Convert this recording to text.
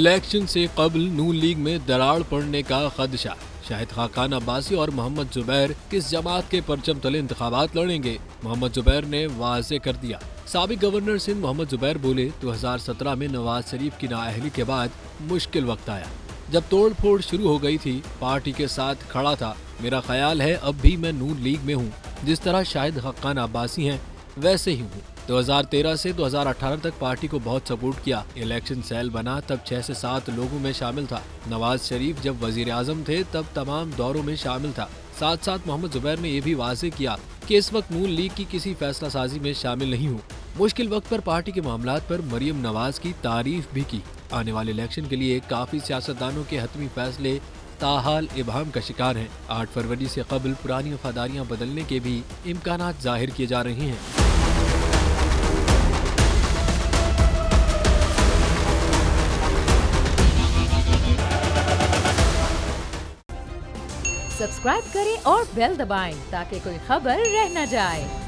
Election से कबल नून league में दरार पड़ने का खदशा। शाहिद खाकान अब्बासी और मोहम्मद जुबैर किस जमात के परचम तले इंतखाबात लड़ेंगे? मोहम्मद जुबैर ने वाज़े कर दिया। साबिक गवर्नर सिंध मोहम्मद जुबैर बोले, 2017 में नवाज शरीफ की नाअहली के बाद मुश्किल वक्त आया। जब तोड़ फोड़ शुरू हो गई थी, पार्टी के साथ खड़ा था। मेरा ख्याल है अब भी मैं नून लीग में हूँ। जिस तरह शाहिद खाकान अब्बासी हैं वैसे ही हूँ। 2013 से 2018 तक पार्टी को बहुत सपोर्ट किया। इलेक्शन सेल बना तब 6 से 7 लोगों में शामिल था। नवाज शरीफ जब वजीर आजम थे तब तमाम दौरों में शामिल था। साथ साथ मोहम्मद जुबैर ने यह भी वाजे किया कि इस वक्त नून लीग की किसी फैसला साजी में शामिल नहीं हूँ। मुश्किल वक्त पर पार्टी के मामलात पर मरियम नवाज की तारीफ भी की। आने वाले इलेक्शन के लिए काफी सियासतदानों के हतमी फैसले ताहाल इबहम का शिकार हैं। 8 फरवरी से कबल पुरानी वफादारियां बदलने के भी इम्कानात जाहिर किए जा रहे हैं। सब्सक्राइब करें और बेल दबाएं ताकि कोई खबर रह न जाए।